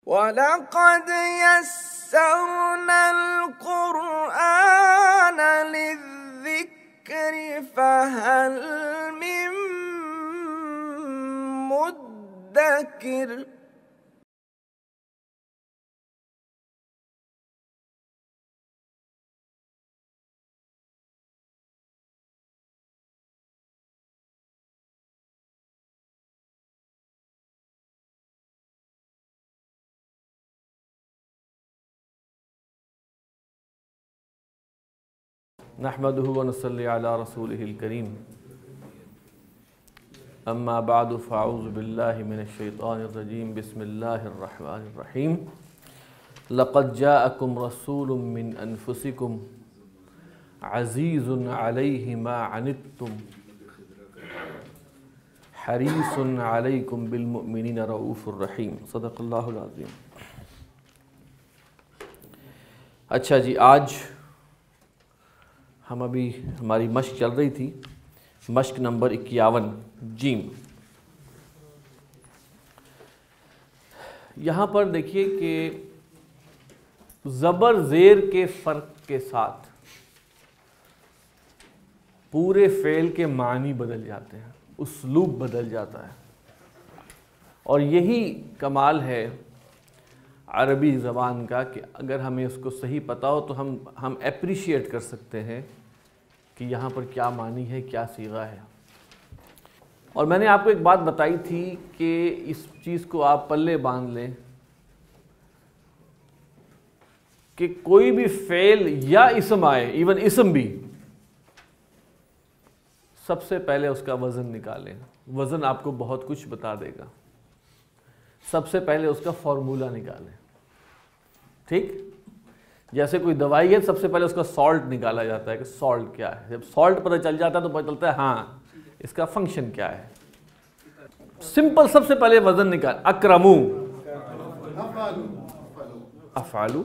وَلَقَدْ يَسَّرْنَا الْقُرْآنَ لِلذِّكْرِ فَهَلْ مِن مُدَّكِرٍ۔ نحمده ونصلي على رسوله الكريم اما بعد فاعوذ بالله من الشيطان الرجيم بسم الله الرحمن الرحيم لقد جاءكم رسول من انفسكم عزيز عليه ما عنتم حريص عليكم بالمؤمنين رؤوف الرحيم صدق اللہ العظیم۔ اچھا جی، آج ہماری مشق چل رہی تھی، مشق نمبر 51 جیم۔ یہاں پر دیکھیے کہ زبر زیر کے فرق کے ساتھ پورے فعل کے معنی بدل جاتے ہیں، اسلوب بدل جاتا ہے، اور یہی کمال ہے عربی زبان کا کہ اگر ہمیں اس کو صحیح پتہ ہو تو ہم اپریشیٹ کر سکتے ہیں کہ یہاں پر کیا معنی ہے، کیا صیغہ ہے۔ اور میں نے آپ کو ایک بات بتائی تھی کہ اس چیز کو آپ پلے باندھ لیں کہ کوئی بھی فعل یا اسم آئے، ایون اسم بھی، سب سے پہلے اس کا وزن نکالیں۔ وزن آپ کو بہت کچھ بتا دے گا۔ سب سے پہلے اس کا فارمولہ نکالیں، ٹھیک؟ جیسے کوئی دوائی ہے، سب سے پہلے اس کا سالٹ نکالا جاتا ہے کہ سالٹ کیا ہے۔ جب سالٹ پتہ چل جاتا ہے تو پتہ چلتا ہے ہاں اس کا فنکشن کیا ہے۔ سمپل، سب سے پہلے وزن نکال۔ اکرمو، افعلو،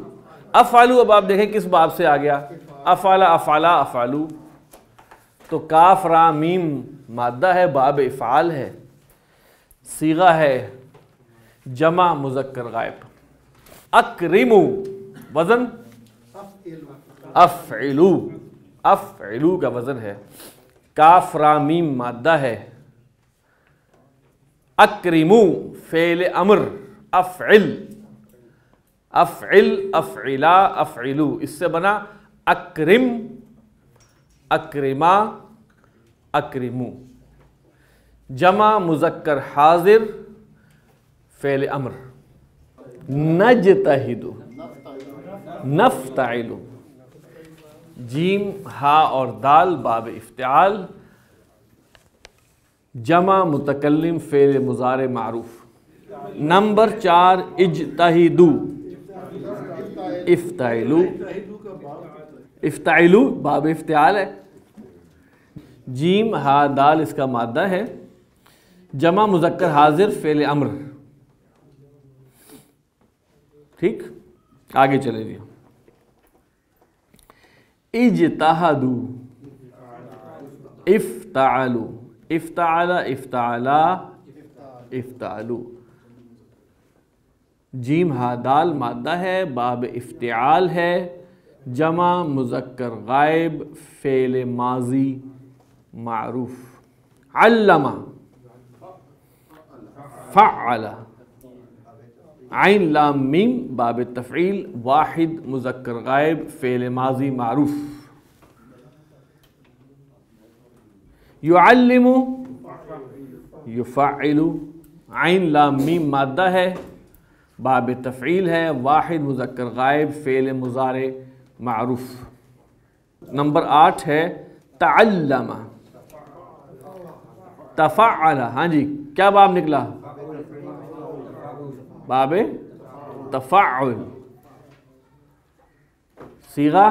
افعلو، اب آپ دیکھیں کس باب سے آ گیا، افعلا، افعلا، افعلو، تو کاف را میم مادہ ہے، باب افعال ہے، صیغہ ہے جمع مذکر غائب۔ اکرمو، وزن افعلو، افعلو کا وزن ہے، کاف را میم مادہ ہے، اکرمو فعل امر، افعل، افعل، افعلا، افعلو، اس سے بنا اکرم، اکرما، اکرمو۔ جمع مذکر حاضر فعل امر، نجتہد، نفتعل، جیم ہا اور دال باب افتعال، جمع متکلم فعل مضارع معروف۔ نمبر 4 اجتہدو، افتعلو، افتعلو باب افتعال ہے، جیم ہا دال اس کا مادہ ہے، جمع مذکر حاضر فعل امر، ٹھیک؟ آگے چلے جی۔ اجتہدو، افتعلو، افتعلا، افتعلا، افتعلو، جیم ہا دال مادہ ہے، باب افتعال ہے، جمع مذکر غائب فعل ماضی معروف۔ علم، فعل، عین لام میم باب تفعیل، واحد مذکر غائب فعل ماضی معروف۔ یعلم، یفعل، عین لام میم مادہ ہے، باب تفعیل ہے، واحد مذکر غائب فعل مضارع معروف۔ نمبر 8 ہے تعلم، تفعل، ہاں جی، کیا باب نکلا؟ باب تفعل، صیغہ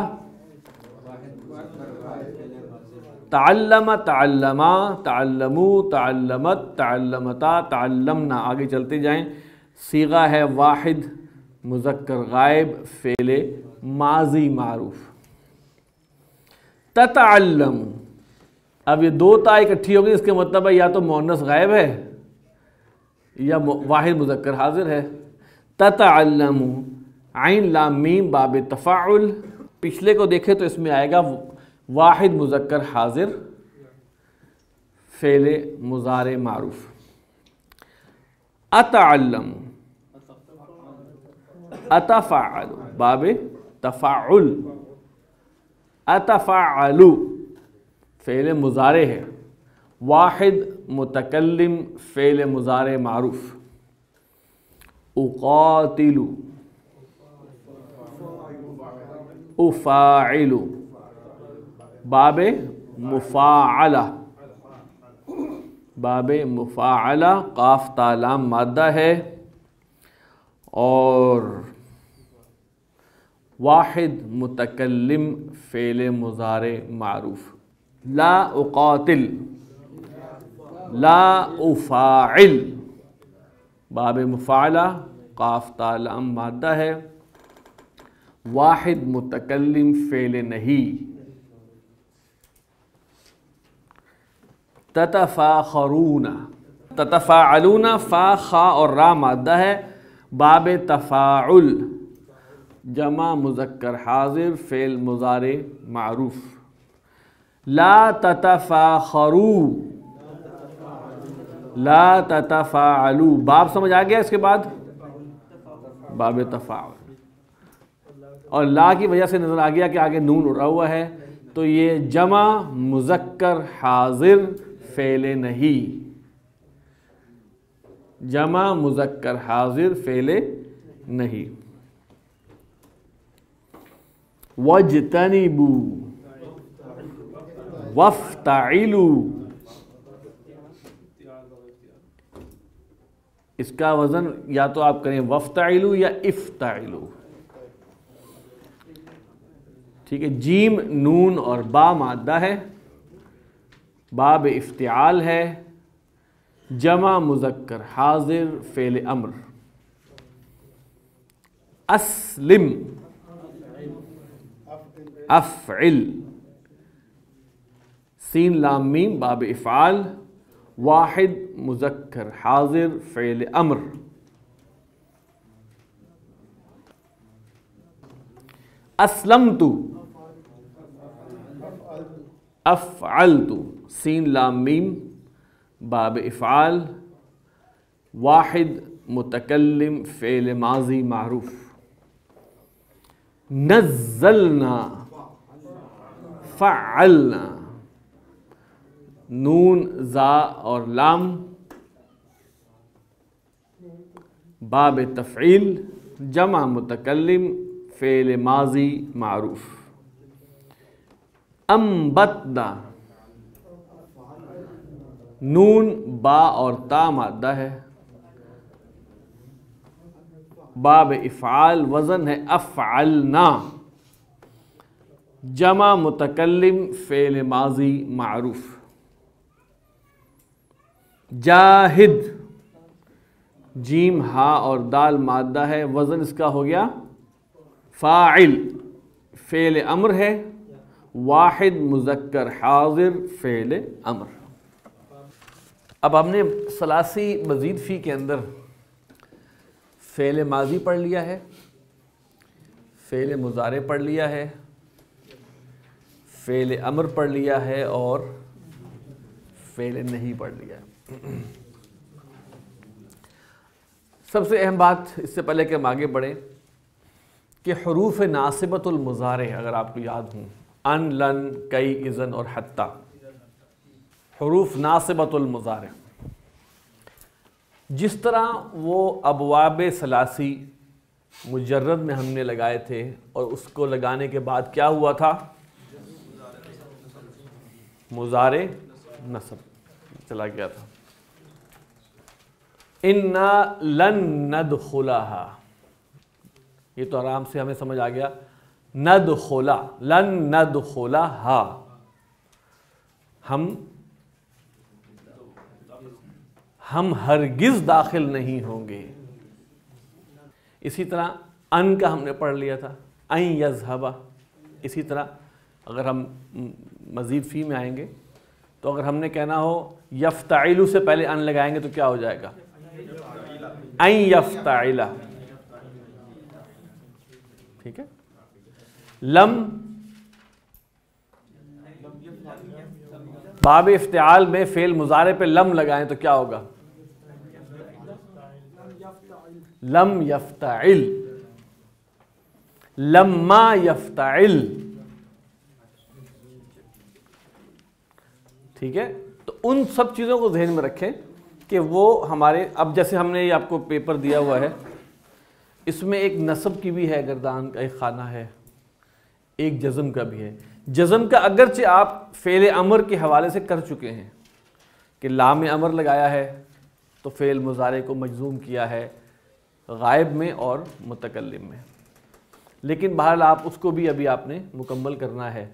تعلم، تعلما، تعلمو، تعلمت، تعلمتا، تعلمنا، آگے چلتے جائیں، صیغہ ہے واحد مذکر غائب فعل ماضی معروف۔ تتعلم، اب یہ دو تا اکٹھی ہوگی، اس کے مطلب ہے یا تو مؤنث غائب ہے یا واحد مذکر حاضر ہے۔ تتعلم عین لام میم باب تفاعل. پچھلے کو دیکھیں تو اس میں آئے گا واحد مذکر حاضر فعل مضارع معروف. اتعلم اتفعل باب تفاعل. اتفعل فعل مضارع ہے، واحد متکلم فعل مضارع معروف. اقاتل افاعل باب مفاعلہ. باب مفاعلہ قاف تا لام مادہ ہے اور واحد متکلم فعل مضارع معروف. لا اقاتل لا افاعل باب مفاعلہ قاف تا لام مادہ ہے، واحد متکلم فعل نہیں. تتفاخرون تتفاعلون فا خا اور را مادہ ہے، باب تفاعل جمع مذکر حاضر فعل مضارع معروف. لا تتفاخروا لا تتفاعلوا باب سمجھ آ گیا. اس کے بعد باب تفاعل اور لا کی وجہ سے نظر آ گیا کہ آگے نون اڑا ہوا ہے، تو یہ جمع مذکر حاضر فعل نہیں. جمع مذکر حاضر فعل نہیں. وَاجْتَنِبُوا وَافْتَعِلُوا اس کا وزن یا تو آپ کریں وَافْتَعِلُوا یا اِفْتَعِلُوا. ٹھیک ہے. جیم نون اور با مادہ ہے، باب افتعال ہے، جمع مذکر حاضر فعل امر. اسلم افعل سین لام میم باب افعال، واحد مذکر حاضر فعل امر. اسلمت افعلت سین لام میم باب افعال، واحد متکلم فعل ماضی معروف. نزلنا فعلنا نون زا اور لام باب تفعیل جمع متکلم فعل ماضی معروف. انبتنا نون با اور تا مادہ ہے، باب افعال وزن ہے افعلنا، جمع متکلم فعل ماضی معروف. جاہد جیم ہا اور دال مادہ ہے، وزن اس کا ہو گیا فاعل، فعل امر ہے، واحد مذکر حاضر فعل امر. اب ہم نے ثلاثی مزید فی کے اندر فعل ماضی پڑھ لیا ہے، فعل مضارع پڑھ لیا ہے، فعل امر پڑھ لیا ہے اور فعل نہیں پڑھ لیا ہے. سب سے اہم بات اس سے پہلے کہ ہم آگے بڑھیں کہ حروف ناصبۃ المضارع اگر آپ کو یاد ہوں، ان، لن، کئی، اذن اور حتی، حروف ناصبۃ المضارع، جس طرح وہ ابواب ثلاثی مجرد میں ہم نے لگائے تھے اور اس کو لگانے کے بعد کیا ہوا تھا، مضارع نصب چلا گیا تھا. اِنَّا لَن نَدْخُلَهَا یہ تو آرام سے ہمیں سمجھ آ گیا. ندخلا لن ندخلها ہم ہرگز داخل نہیں ہوں گے. اسی طرح ان کا ہم نے پڑھ لیا تھا، ان یذهب. اسی طرح اگر ہم مزید فی میں آئیں گے تو اگر ہم نے کہنا ہو یفتعل سے پہلے ان لگائیں گے تو کیا ہو جائے گا، ان یفتعل. ٹھیک ہے. لم باب افتعال میں فعل مضارع پہ لم لگائیں تو کیا ہوگا؟ لم یفتعل، لما یفتعل. ٹھیک ہے. تو ان سب چیزوں کو ذہن میں رکھیں کہ وہ ہمارے، اب جیسے ہم نے یہ آپ کو پیپر دیا ہوا ہے، اس میں ایک نصب کی بھی ہے، گردان کا ایک خانہ ہے، ایک جزم کا بھی ہے. جزم کا اگرچہ آپ فعل امر کے حوالے سے کر چکے ہیں کہ لام امر لگایا ہے تو فعل مضارع کو مجزوم کیا ہے غائب میں اور متکلم میں، لیکن بہرحال آپ اس کو بھی ابھی آپ نے مکمل کرنا ہے.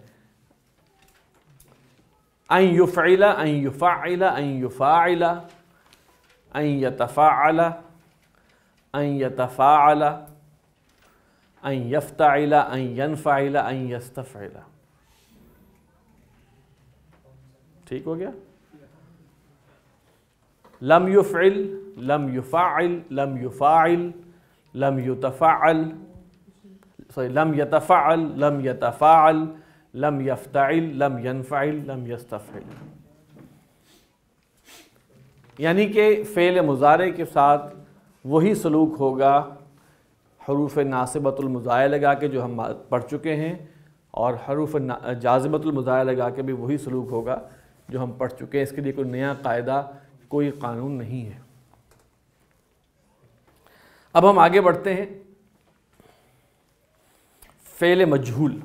ان یفعل، ان یفعل، ان یفاعل، ان یتفاعل، ان یتفاعل، ان یفتعل، ان ینفعل، ان یستفعل. ٹھیک ہو گیا؟ لم یفعل، لم یفاعل، لم یفاعل، لم یتفعل، لم یتفعل، لم یتفاعل، لم یفتعل، لم ینفعل، لم یستفعل. یعنی کہ فعل مضارع کے ساتھ وہی سلوک ہوگا حروف ناصبۃ المضارع لگا کے جو ہم پڑھ چکے ہیں، اور حروف جازمۃ المضارع لگا کے بھی وہی سلوک ہوگا جو ہم پڑھ چکے ہیں. اس کے لیے کوئی نیا قاعدہ، کوئی قانون نہیں ہے. اب ہم آگے بڑھتے ہیں. فعل مجہول.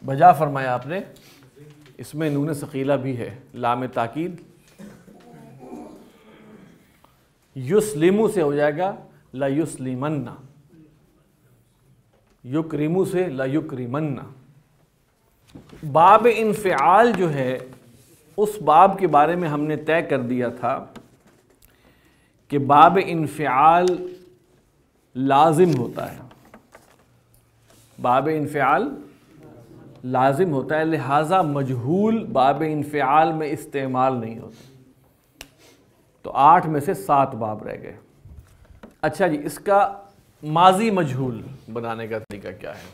بجا فرمایا آپ نے، اس میں نون ثقیلہ بھی ہے، لام تاکید. یسلمو سے ہو جائے گا لا یسلمن، یکرمو سے لا یکرمن. باب انفعال جو ہے، اس باب کے بارے میں ہم نے طے کر دیا تھا کہ باب انفعال لازم ہوتا ہے. باب انفعال لازم ہوتا ہے، لہٰذا مجہول باب انفعال میں استعمال نہیں ہوتا. تو 8 میں سے 7 باب رہ گئے. اچھا جی، اس کا ماضی مجہول بنانے کا طریقہ کیا ہے؟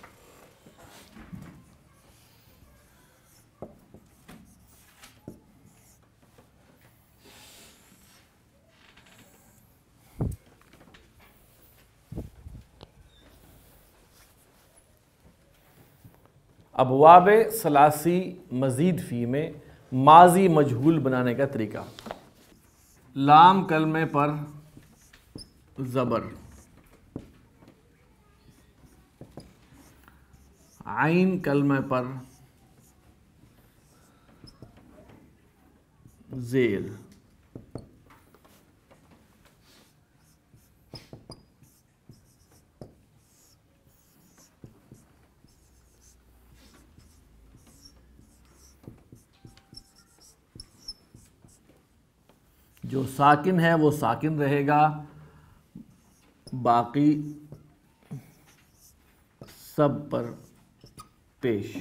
ابواب ثلاثی مزید فی میں ماضی مجہول بنانے کا طریقہ. لام کلمے پر زبر، عین کلمے پر زیر، جو ساکن ہے وہ ساکن رہے گا، باقی سب پر پیش.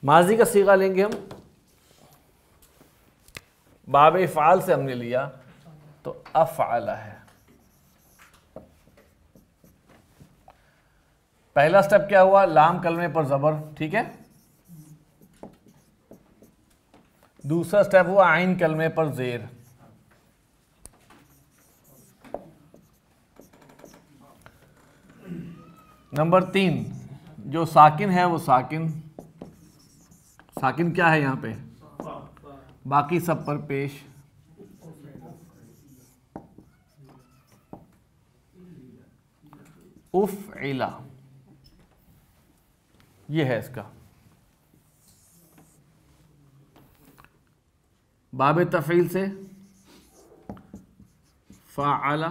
ماضی کا صیغہ لیں گے ہم، باب افعال سے ہم نے لیا تو افعل ہے. پہلا سٹیپ کیا ہوا؟ لام کلمے پر زبر، ٹھیک ہے. دوسرا سٹیپ ہوا عین کلمے پر زیر. نمبر 3، جو ساکن ہے وہ ساکن. ساکن کیا ہے یہاں پہ؟ باقی سب پر پیش. افعلا، یہ ہے اس کا. باب تفعیل سے فعل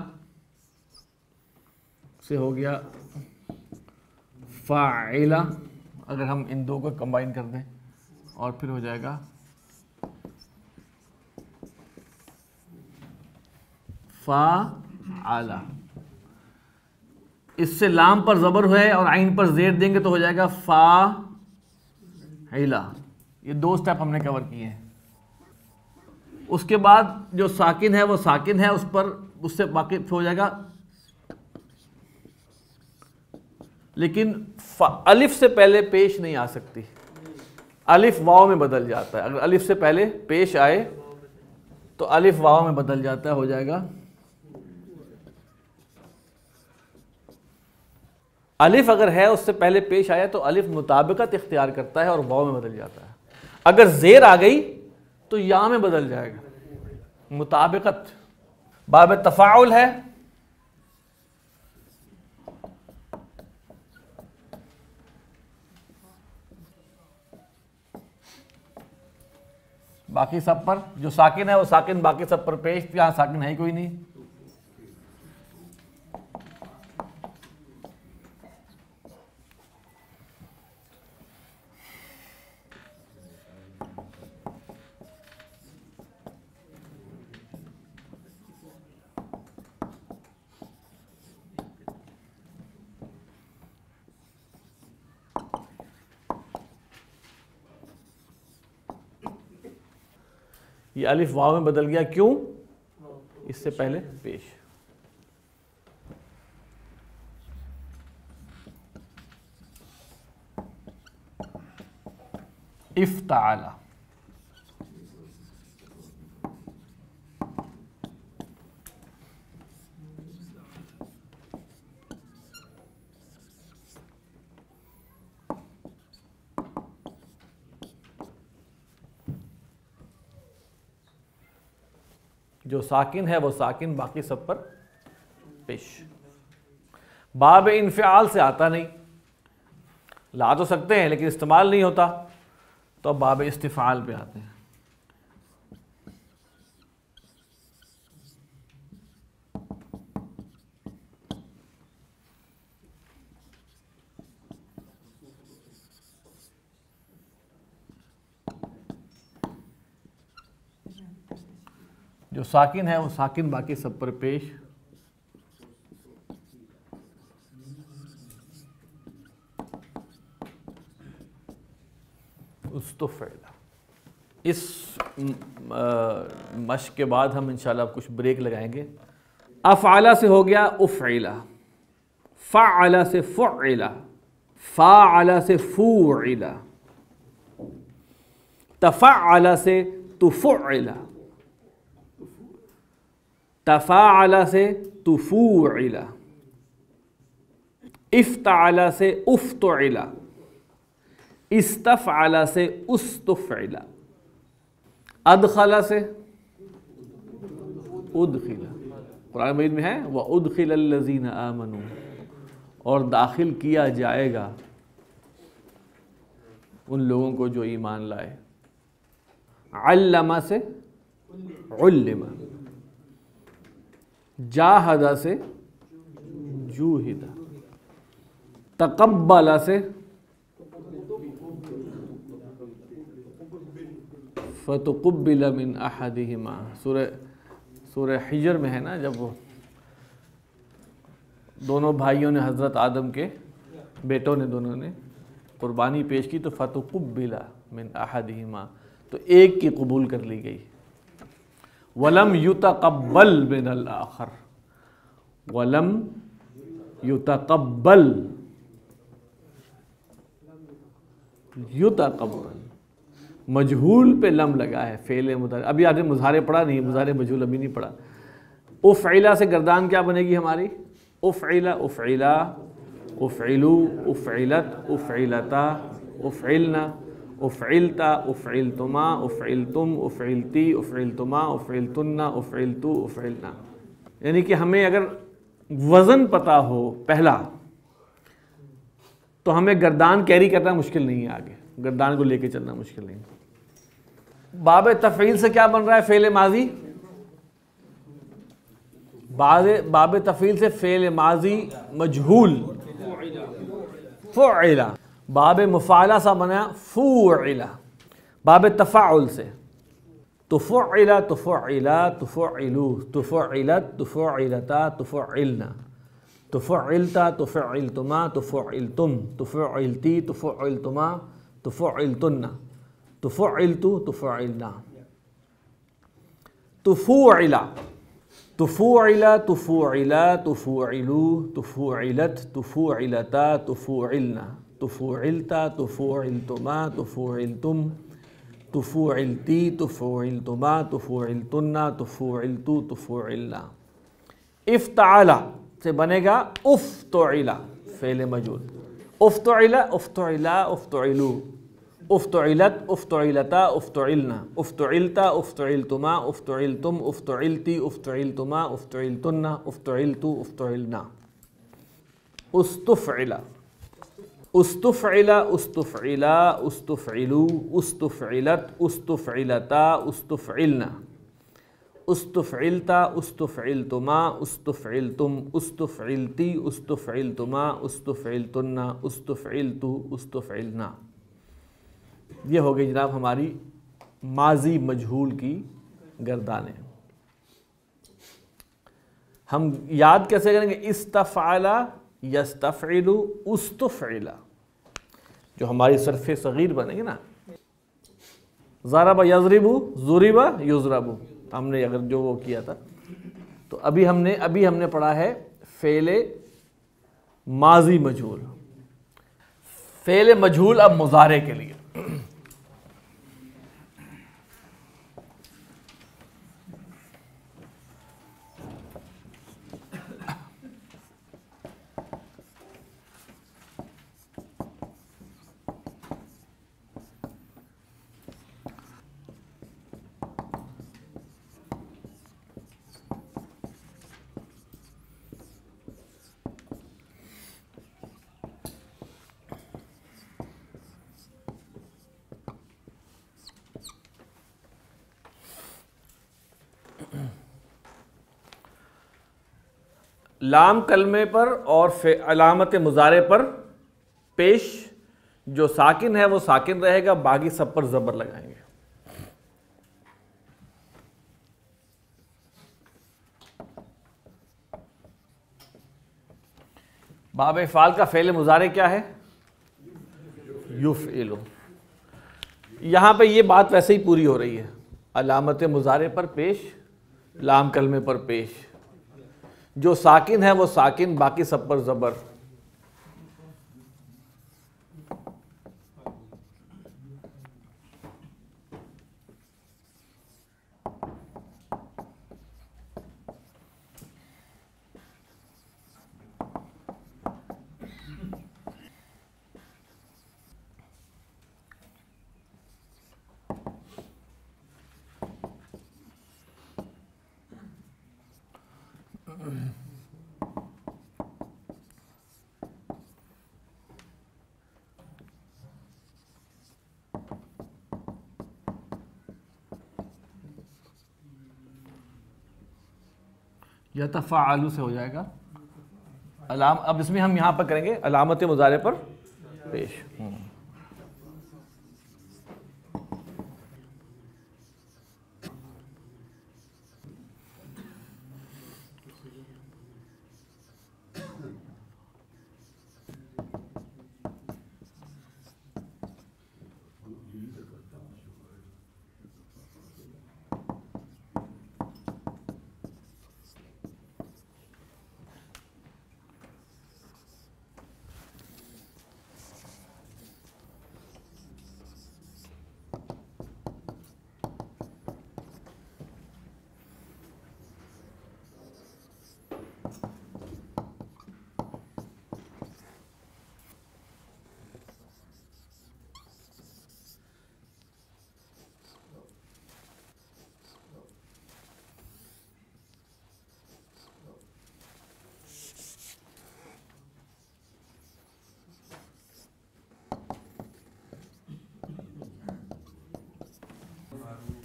سے ہو گیا فاعل، اگر ہم ان دو کو کمبائن کر دیں اور پھر ہو جائے گا فاعل۔ اس سے لام پر زبر ہے اور عین پر زیر دیں گے تو ہو جائے گا فاعل۔ یہ دو سٹیپ ہم نے کور کیے ہیں۔ اس کے بعد جو ساکن ہے وہ ساکن ہے، اس سے باقی ہو جائے گا، لیکن الف سے پہلے پیش نہیں آ سکتی، الف واو میں بدل جاتا ہے۔ اگر الف سے پہلے پیش آئے تو الف واو میں بدل جاتا ہے، ہو جائے گا الف اگر ہے اس سے پہلے پیش آیا تو الف مطابقت اختیار کرتا ہے اور واو میں بدل جاتا ہے۔ اگر زیر آ گئی تو یا میں بدل جائے گا، مطابقت۔ باب تفاعل ہے باقی سب پر، جو ساکن ہے وہ ساکن، باقی سب پر پیش، یہاں ساکن ہے ہی کوئی نہیں۔ یہ الف واو میں بدل گیا، کیوں؟ اس سے پہلے پیش۔ افتعل، جو ساکن ہے وہ ساکن، باقی سب پر پیش۔ باب انفعال سے آتا نہیں، لا تو سکتے ہیں لیکن استعمال نہیں ہوتا، تو اب باب استفعال پہ آتے ہیں۔ جو ساکن ہے وہ ساکن، باقی سب پر پیش۔ استفعل۔ اس مشق کے بعد ہم انشاءاللہ کچھ بریک لگائیں گے۔ افعل سے ہو گیا افعل، فعل سے فعل، فاعل سے فوعل، تفعل سے تفعل، تفاعل سے تفوعل، افتعل سے افتعل، استفعل سے استفعل، ادخل سے ادخل، قرآن مجید میں ہے وَأُدْخِلَ الَّذِينَ آمَنُوا، اور داخل کیا جائے گا ان لوگوں کو جو ایمان لائے۔ علم سے علم، جاہد سے جوہد، تقبل سے فتقبل من احدہما، سورہ حجر میں ہے نا، جب وہ دونوں بھائیوں نے حضرت آدم کے بیٹوں نے دونوں نے قربانی پیش کی تو فتقبل من احدہما، تو ایک کی قبول کر لی گئی۔ وَلَمْ يُتَقَبَّلْ مِنَ الْآخَرِ، وَلَمْ يُتَقَبَّلْ، يُتَقَبَّل، مجہول پہ لم لگا ہے، فعل مضارع۔ ابھی آدمی مظاہرے پڑھا نہیں، مظاہرے مجہول ابھی نہیں پڑھا۔ افعلا سے گردان کیا بنے گی ہماری؟ افعلا، افعلا، افعلو، افعلت، افعلتا، افعلنا، افعلتا، افعلتما، افعلتم، افعلتی، افعلتما، افعلتن، افعلتو، افعلنا۔ یعنی کہ ہمیں اگر وزن پتہ ہو پہلا تو ہمیں گردان کیری کرنا مشکل نہیں ہے، آگے گردان کو لے کے چلنا مشکل نہیں۔ باب تفعیل سے کیا بن رہا ہے فعل ماضی؟ باب تفعیل سے فعل ماضی مجہول فعل. باب مفعلہ سا بنا فوعل. باب تفاعل سے تفعل تفعلا تفعلو تفعلت تفعلتا تفعلنا تفعلتا تفعلتما تفعلتم تفعلتی تفعلتما تفعلتن تفعلتو تفعلنا. تفوعل تفوعل تفوعلا تفوعلو تفوعلت تفوعلتا تفوعلنا تفوعلتا تفوعلتما تفوعلتم تفوعلتی تفوعلتما تفوعلتن تفوعلتو تفوعلنا. افتعل سے بنے گا افتعل فعل مجہول. افتعل افتعلا افتعلو افتعلت افتعلتا افتعلنا افتعلتا افتعلتما افتعلتم افتعلتی افتعلتما افتعلتن افتعلتو افتعلنا. استفعل استفعل استفعلا استفعلو استفعلت استفعلتا استفعلنا استفعلتا استفعلتما استفعلتم استفعلتی استفعلتما استفعلتن استفعلتو استفعلنا. یہ ہو گئی جناب ہماری ماضی مجہول کی گردانیں. ہم یاد کیسے کریں گے؟ استفعل یستفعل استفعل جو ہماری صرف صغیر بنے گی نا. ضرب یضرب ضرب یضرب ہم نے اگر جو وہ کیا تھا. تو ابھی ہم نے پڑھا ہے فعل ماضی مجہول. فعل مجہول اب مضارع کے لیے. لام کلمے پر اور علامت مضارع پر پیش جو ساکن ہے وہ ساکن رہے گا، باقی سب پر زبر لگائیں گے. باب افعال کا فعل مضارع کیا ہے؟ یفعل. یہاں پہ یہ بات ویسے ہی پوری ہو رہی ہے. علامت مضارع پر پیش، لام کلمے پر پیش، جو ساکن ہے وہ ساکن، باقی سب پر زبر. یتفعل سے ہو جائے گا. اب اس میں ہم یہاں پر کریں گے علامت مضارع پر پیش.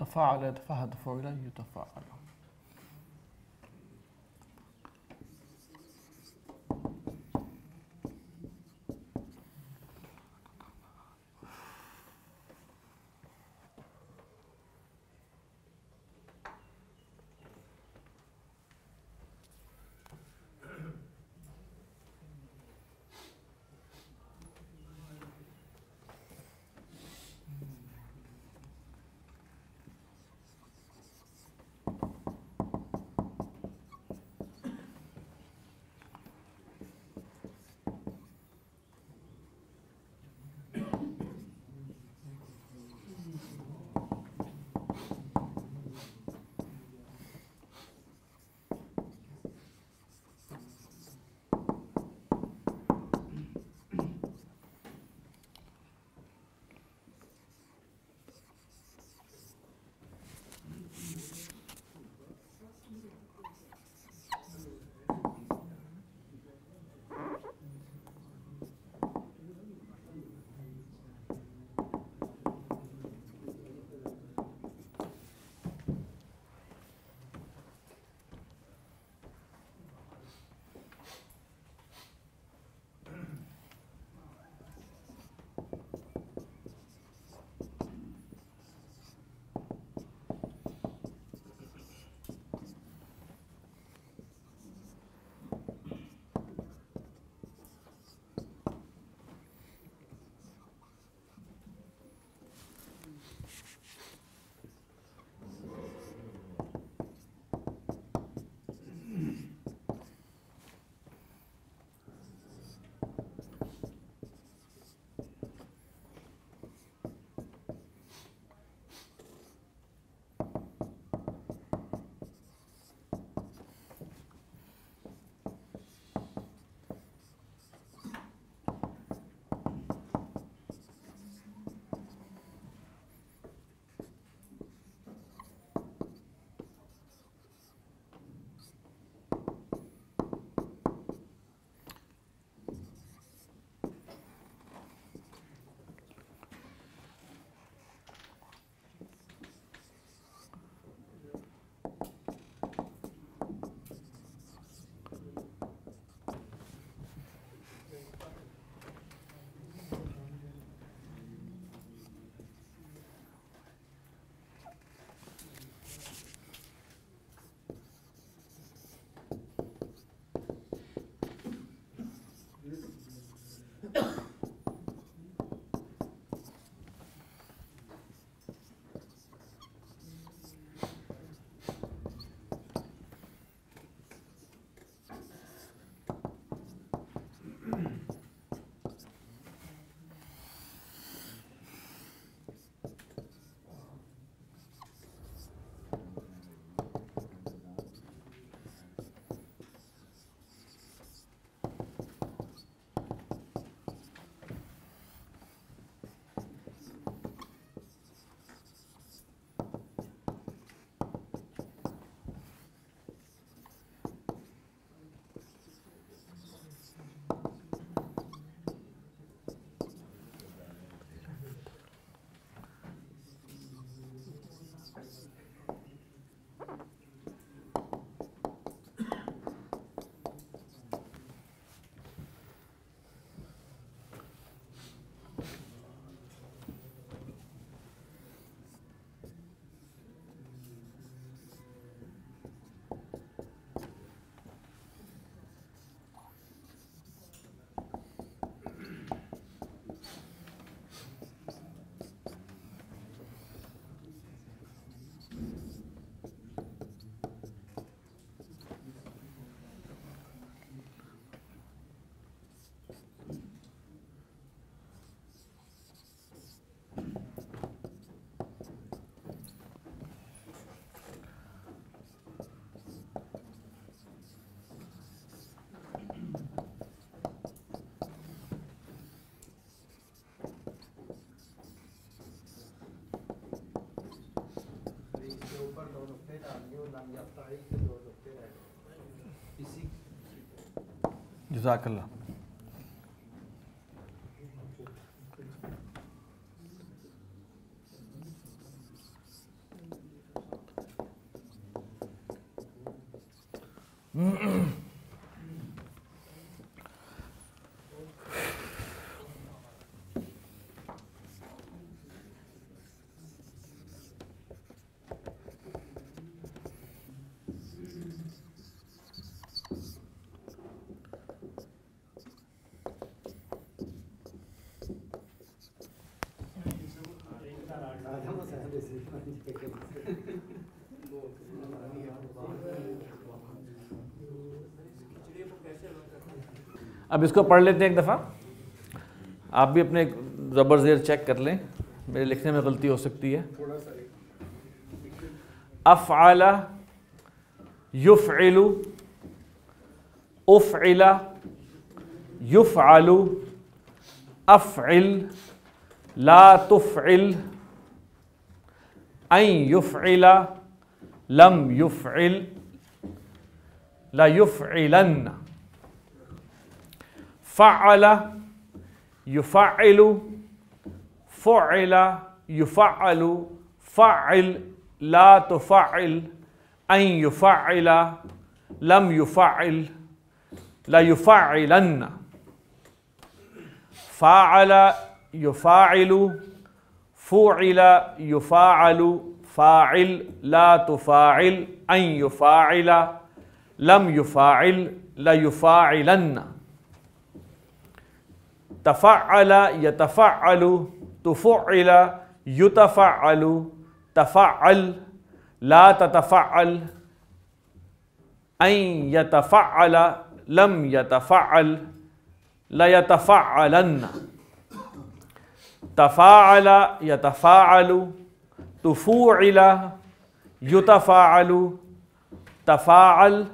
تفاعل يتفاعل تفاعلا يتفاعل. جزاک اللہ. اب اس کو پڑھ لیتے ہیں ایک دفعہ. آپ بھی اپنے زبر زیر چیک کر لیں, میرے لکھنے میں غلطی ہو سکتی ہے. افعل یفعل افعل یفعل افعل لا تفعل ان یفعل لم یفعل لا یفعلن فعل یفعل فعل یفعل فعل لا تفعل ان یفعل لم یفعل لا یفعلن فاعل یفاعل فعل یفاعل فاعل لا تفاعل ان یفاعل لم یفاعل لا یفاعلن تفعل یتفعل تفعل یتفعل تفعل لا تتفعل ان یتفعل لم یتفعل لا یتفعلن تفاعل یتفاعل تفوعل یتفاعل تفاعل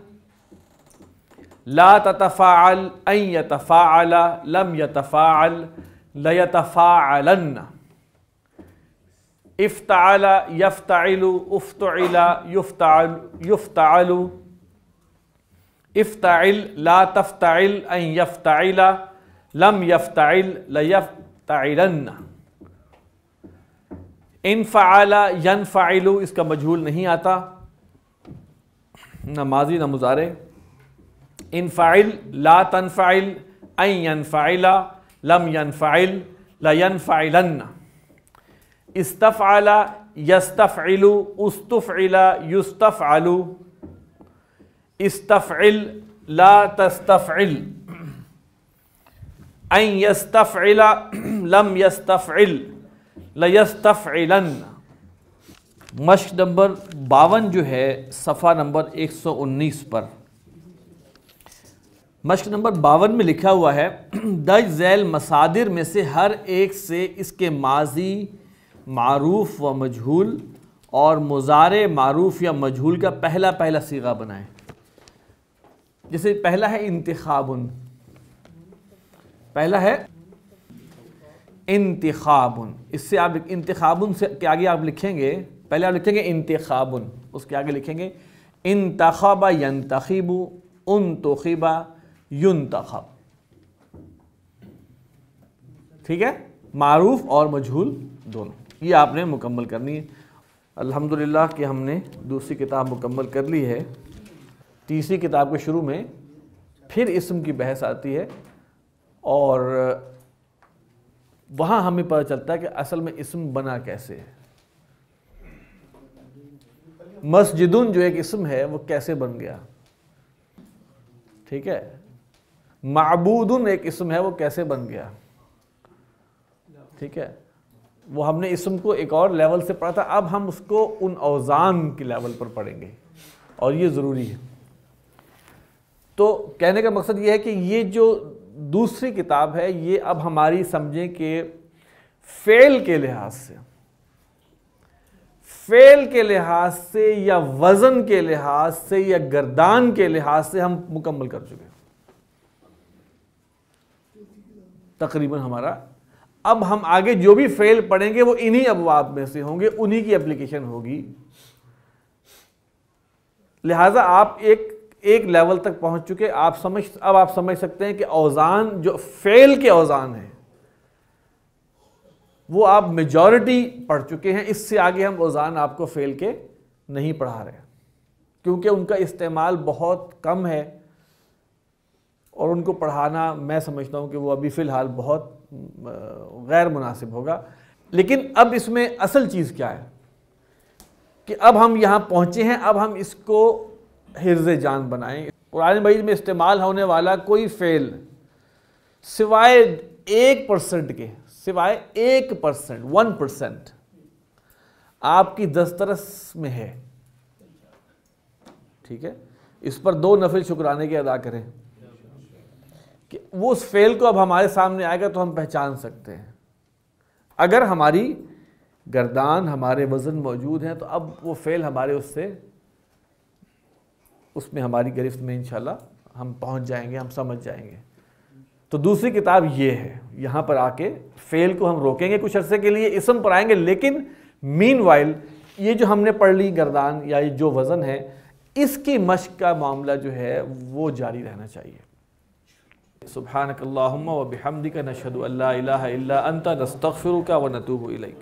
لا تتفاعل ان یتفاعل لم یتفاعل لا یتفاعلن افتعل یفتعل افتعل یفتعل یفتعل افتعل لا تفتعل ان یفتعل لم یفتعل لا یفتعلن انفعل ینفعل اس کا مجہول نہیں آتا, نہ ماضی نہ مضارع. انفعل لا تنفعل ان ینفعل لم ینفعل لا ینفعلن استفعل یستفعل استفعل یستفعل استفعل لا تستفعل ان یستفعل لم یستفعل لا یستفعلن. مشق نمبر 52 جو ہے صفحہ نمبر 119 پر. مشق نمبر 52 میں لکھا ہوا ہے درج ذیل مصادر میں سے ہر ایک سے اس کے ماضی معروف و مجہول اور مضارع معروف یا مجہول کا پہلا صیغہ بنائیں. جیسے پہلا ہے انتخاب, پہلا ہے انتخاب. اس سے آپ انتخاب سے کے آگے آپ لکھیں گے, پہلے آپ لکھیں گے انتخاب, اس کے آگے لکھیں گے انتخب ینتخب انتخب ینتخب. ٹھیک ہے, معروف اور مجہول دونوں یہ آپ نے مکمل کرنی ہے. الحمدللہ کہ ہم نے دوسری کتاب مکمل کر لی ہے. تیسری کتاب کے شروع میں پھر اسم کی بحث آتی ہے اور وہاں ہمیں پتہ چلتا ہے کہ اصل میں اسم بنا کیسے ہے. مسجدن جو ایک اسم ہے وہ کیسے بن گیا, ٹھیک ہے. معبودن ایک اسم ہے وہ کیسے بن گیا, ٹھیک ہے. وہ ہم نے اسم کو ایک اور لیول سے پڑھا تھا, اب ہم اس کو ان اوزان کے لیول پر پڑھیں گے اور یہ ضروری ہے. تو کہنے کا مقصد یہ ہے کہ یہ جو دوسری کتاب ہے یہ اب ہماری سمجھیں کہ فعل کے لحاظ سے یا وزن کے لحاظ سے یا گردان کے لحاظ سے ہم مکمل کر چکے تقریباً ہمارا. اب ہم آگے جو بھی فعل پڑھیں گے وہ انہی ابواب میں سے ہوں گے, انہی کی اپلیکیشن ہوگی. لہٰذا آپ ایک لیول تک پہنچ چکے، اب آپ سمجھ سکتے ہیں کہ اوزان جو فعل کے اوزان ہیں وہ آپ میجورٹی پڑھ چکے ہیں. اس سے آگے ہم اوزان آپ کو فعل کے نہیں پڑھا رہے کیونکہ ان کا استعمال بہت کم ہے اور ان کو پڑھانا میں سمجھتا ہوں کہ وہ ابھی فی الحال بہت غیر مناسب ہوگا. لیکن اب اس میں اصل چیز کیا ہے کہ اب ہم یہاں پہنچے ہیں، اب ہم اس کو حفظ جان بنائیں. قرآن مجید میں استعمال ہونے والا کوئی فعل سوائے 1% کے، سوائے 1% آپ کی دسترس میں ہے. ٹھیک ہے، اس پر 2 نفل شکرانے کے ادا کریں کہ وہ اس فعل کو اب ہمارے سامنے آئے گا تو ہم پہچان سکتے ہیں. اگر ہماری گردان، ہمارے وزن موجود ہیں تو اب وہ فعل ہمارے اس میں ہماری گرفت میں انشاءاللہ ہم پہنچ جائیں گے، ہم سمجھ جائیں گے. تو دوسری کتاب یہ ہے، یہاں پر آ کے فعل کو ہم روکیں گے کچھ عرصے کے لیے، اسم پر آئیں گے، لیکن مین وائل یہ جو ہم نے پڑھ لی گردان یا یہ جو وزن ہے، اس کی مشق کا معاملہ جو ہے وہ جاری رہنا چاہیے. سبحانک اللہم و بحمدک نشہد ان لا الہ الا انت نستغفرک و نتوب الیک.